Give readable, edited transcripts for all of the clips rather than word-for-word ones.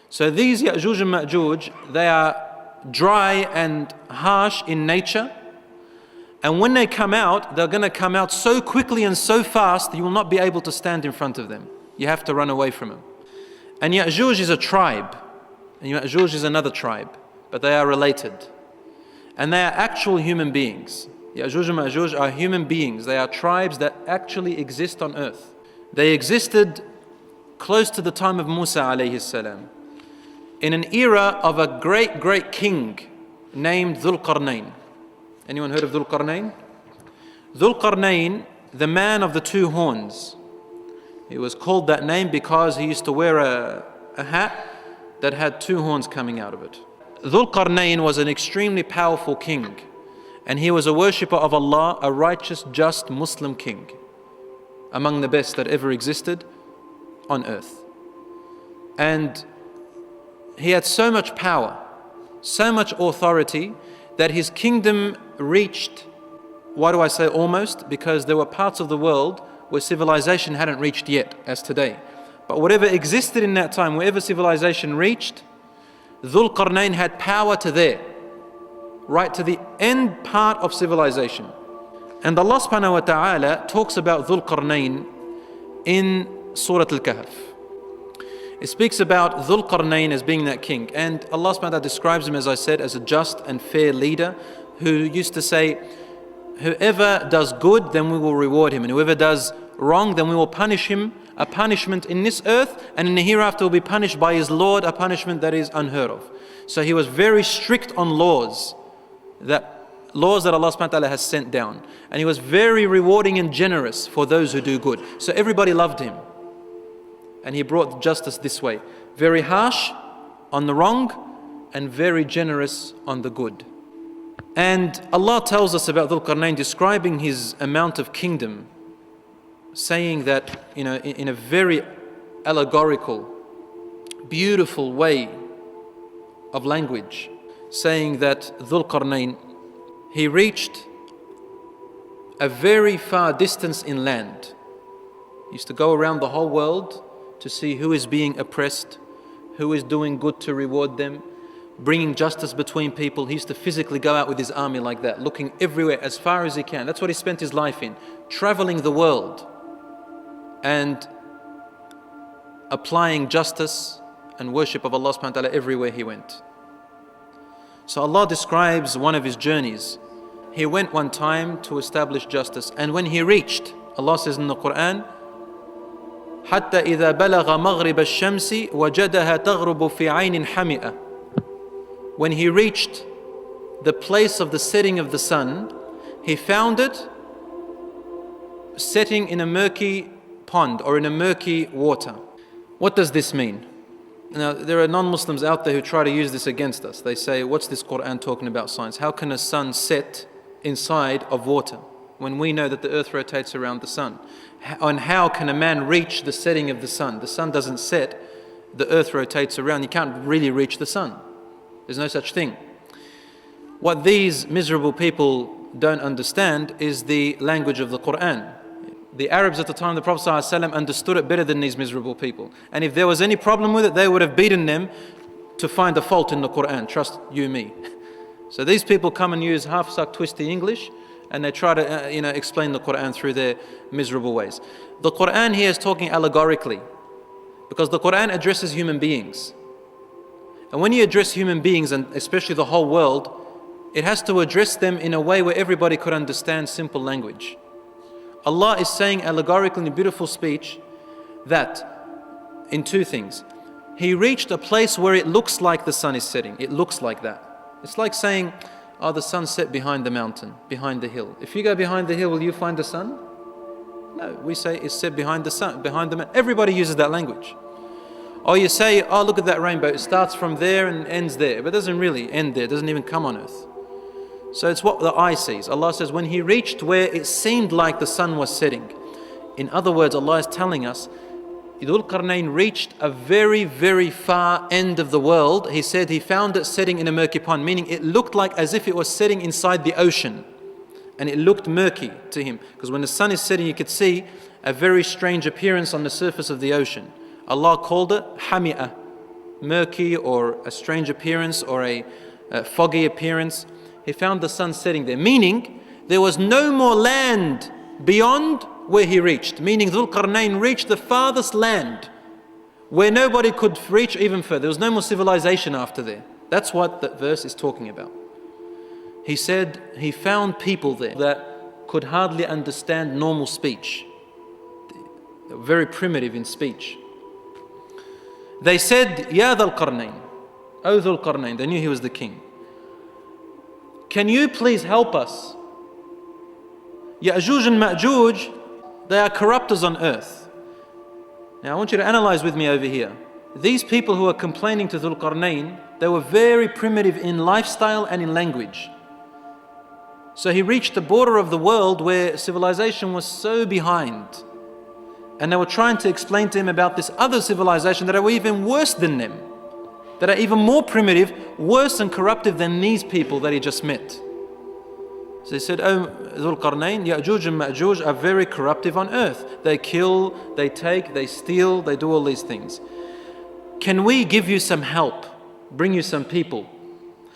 So these Ya'juj and Ma'juj, they are dry and harsh in nature. And when they come out, they're going to come out so quickly and so fast that you will not be able to stand in front of them. You have to run away from them. And Ya'juj is a tribe, and Ma'juj is another tribe, but they are related. And they are actual human beings. Ya'juj and Ma'juj are human beings. They are tribes that actually exist on earth. They existed close to the time of Musa alayhi salam, in an era of a great king named Dzulqarnain. Anyone heard of Dzulqarnain? Dzulqarnain, the man of the two horns. He was called that name because he used to wear a hat that had two horns coming out of it. Dzulqarnain was an extremely powerful king, and he was a worshipper of Allah, a righteous, just Muslim king, among the best that ever existed on earth. And he had so much power, so much authority, that his kingdom reached, why do I say almost? Because there were parts of the world where civilization hadn't reached yet, as today. But whatever existed in that time, wherever civilization reached, Dzulqarnain had power to there, right to the end part of civilization. And Allah subhanahu wa ta'ala talks about Dzulqarnain in Surah Al-Kahf. It speaks about Dzulqarnain as being that king. And Allah subhanahu wa ta'ala describes him, as I said, as a just and fair leader who used to say, whoever does good, then we will reward him. And whoever does wrong, then we will punish him a punishment in this earth, and in the hereafter will be punished by his Lord, a punishment that is unheard of. So he was very strict on laws that Allah subhanahu wa ta'ala has sent down. And he was very rewarding and generous for those who do good. So everybody loved him. And he brought justice this way. Very harsh on the wrong and very generous on the good. And Allah tells us about Dzulqarnain, describing his amount of kingdom, saying that, in a very allegorical, beautiful way of language, saying that Dzulqarnain, he reached a very far distance in land. He used to go around the whole world to see who is being oppressed, who is doing good to reward them, bringing justice between people. He used to physically go out with his army like that, looking everywhere as far as he can. That's what he spent his life in, traveling the world and applying justice and worship of Allah subhanahu wa ta'ala everywhere he went. So Allah describes one of his journeys. He went one time to establish justice, and when he reached, Allah says in the Quran, حتى إذا بلغ مغرب الشمس وجدها تغرب في عين حمئة. When he reached the place of the setting of the sun, he found it setting in a murky pond or in a murky water. What does this mean? Now, there are non-Muslims out there who try to use this against us. They say, what's this Quran talking about science? How can a sun set inside of water when we know that the earth rotates around the sun? And how can a man reach the setting of the sun? The sun doesn't set, the earth rotates around. You can't really reach the sun. There's no such thing. What these miserable people don't understand is the language of the Quran. The Arabs at the time of the Prophet ﷺ understood it better than these miserable people. And if there was any problem with it, they would have beaten them to find a fault in the Quran. Trust you me. So these people come and use half-suck twisty English, and they try to explain the Quran through their miserable ways. The Quran here is talking allegorically, because the Quran addresses human beings. And when you address human beings, and especially the whole world, it has to address them in a way where everybody could understand simple language. Allah is saying allegorically in a beautiful speech that in two things. He reached a place where it looks like the sun is setting. It looks like that. It's like saying, oh, the sun set behind the mountain, behind the hill. If you go behind the hill, will you find the sun? No, we say it's set behind the sun, behind the mountain. Everybody uses that language. Or you say, oh, look at that rainbow. It starts from there and ends there. But it doesn't really end there. It doesn't even come on earth. So it's what the eye sees. Allah says, when he reached where it seemed like the sun was setting. In other words, Allah is telling us, Dzulqarnain reached a very, very far end of the world. He said he found it setting in a murky pond, meaning it looked like as if it was setting inside the ocean. And it looked murky to him. Because when the sun is setting, you could see a very strange appearance on the surface of the ocean. Allah called it hami'ah. murky or a strange appearance or a foggy appearance. He found the sun setting there, meaning there was no more land beyond where he reached, meaning Dzulqarnain reached the farthest land where nobody could reach even further. There was no more civilization after there. That's what that verse is talking about. He said he found people there that could hardly understand normal speech. They were very primitive in speech. They said, Ya Dzulqarnain, O Dzulqarnain, they knew he was the king. Can you please help us? JUJ and MAJUJ, they are corruptors on earth. Now I want you to analyze with me over here. These people who are complaining to Dzulqarnain, they were very primitive in lifestyle and in language. So he reached the border of the world where civilization was so behind. And they were trying to explain to him about this other civilization that are even worse than them, that are even more primitive, worse and corruptive than these people that he just met. So he said, Oh Dzulqarnain, JUJ and MAJUJ are very corruptive on earth. They kill, they take, they steal, they do all these things. Can we give you some help, bring you some people,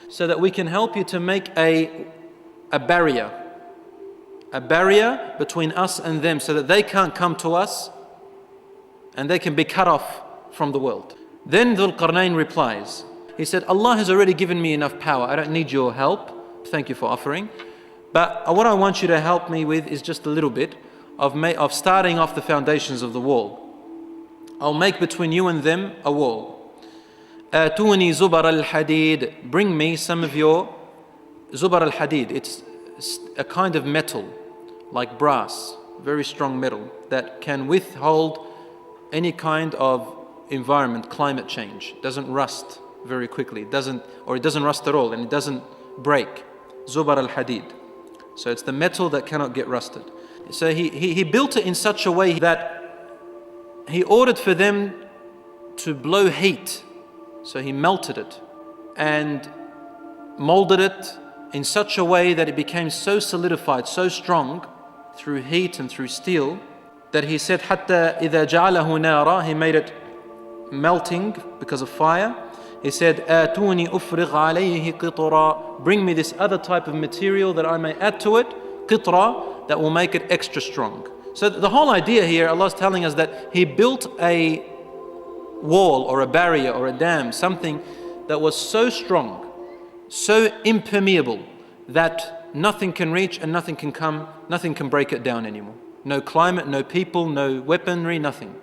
so that we can help you to make a barrier between us and them, so that they can't come to us and they can be cut off from the world. Then Dzulqarnain replies, he said, Allah has already given me enough power. I don't need your help. Thank you for offering. But what I want you to help me with is just a little bit of starting off the foundations of the wall. I'll make between you and them a wall. Atuni zubar al-hadid. Bring me some of your zubar al-hadid. It's a kind of metal, like brass, very strong metal, that can withhold any kind of environment, climate change. It doesn't rust very quickly. It doesn't rust at all, and it doesn't break. Zubar al-hadid. So it's the metal that cannot get rusted. So he built it in such a way that he ordered for them to blow heat. So he melted it and molded it in such a way that it became so solidified, so strong through heat and through steel, that he said, حَتَّى إِذَا جَعَلَهُ نَارًا, he made it melting because of fire. He said, آتوني أفرغ عليه قطرا. Bring me this other type of material that I may add to it, قطرا, that will make it extra strong. So the whole idea here, Allah is telling us that He built a wall or a barrier or a dam, something that was so strong, so impermeable, that nothing can reach and nothing can come, nothing can break it down anymore. No climate, no people, no weaponry, nothing.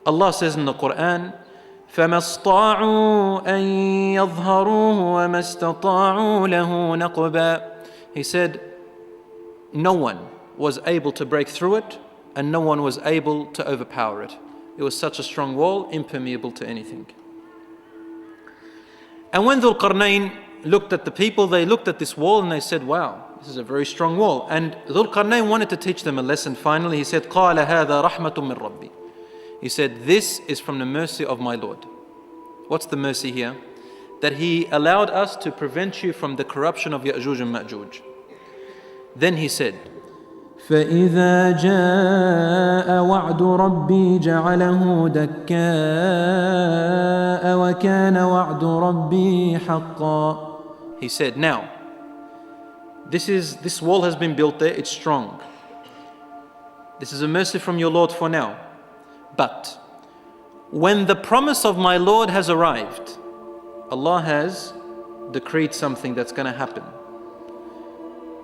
Allah says in the Quran, فَمَا اسْطَاعُوا أَن يَظْهَرُوهُ وَمَا اسْتَطَاعُوا لَهُ نَقْبًا. He said, no one was able to break through it, and no one was able to overpower it. It was such a strong wall, impermeable to anything. And when Dzulqarnain looked at the people, they looked at this wall and they said, wow, this is a very strong wall. And Dzulqarnain wanted to teach them a lesson. Finally, he said, قَالَ هَذَا رَحْمَةٌ مِّن رَبِّي. He said, this is from the mercy of my Lord. What's the mercy here? That He allowed us to prevent you from the corruption of JUJ and MAJUJ. Then he said, فَإِذَا جَاءَ وَعْدُ رَبِّي جَعَلَهُ دَكَّاءَ وَكَانَ وَعْدُ رَبِّي حَقًّا. He said, now, this wall has been built there, it's strong. This is a mercy from your Lord for now. But when the promise of my Lord has arrived, Allah has decreed something that's going to happen.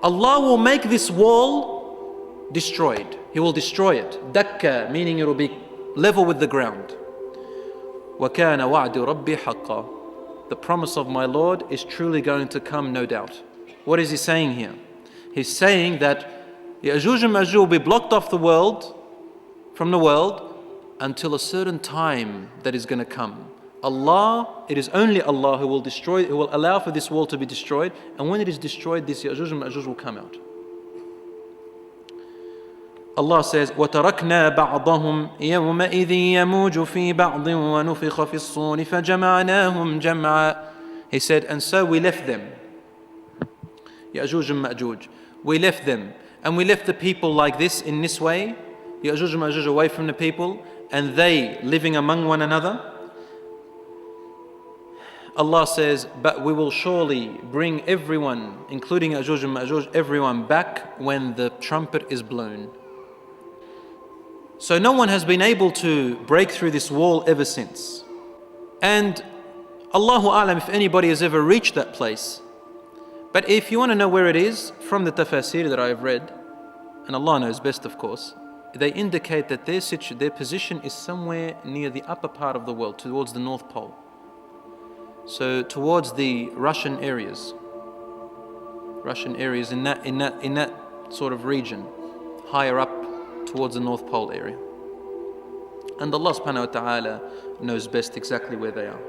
Allah will make this wall destroyed. He will destroy it. Dakka, meaning it will be level with the ground. وَكَانَ وَعْدُ رَبِّي حَقًّا. The promise of my Lord is truly going to come, no doubt. What is he saying here? He's saying that JUJ and MAJUJ will be blocked off the world, from the world, until a certain time that is going to come. Allah, it is only Allah who will destroy, who will allow for this wall to be destroyed, and when it is destroyed, this JUJ and MAJUJ will come out. Allah says, وَتَرَكْنَا بَعْضَهُمْ يَوْمَئِذٍ يَمُوجُ فِي بَعْضٍ وَنُفِخَ فِي الصُّورِ فَجَمَعْنَاهُمْ جَمْعًا. He said, and so we left them, JUJ and MAJUJ. We left them, and we left the people like this, in this way, JUJ and MAJUJ away from the people, and they living among one another. Allah says, but we will surely bring everyone, including Ya'juj and Ma'juj, everyone back when the trumpet is blown. So no one has been able to break through this wall ever since. And Allahu A'lam if anybody has ever reached that place. But if you want to know where it is, from the tafasir that I've read, and Allah knows best of course, they indicate that their position is somewhere near the upper part of the world, towards the North Pole. So towards the Russian areas in that sort of region, higher up towards the North Pole area. And Allah subhanahu wa ta'ala knows best exactly where they are.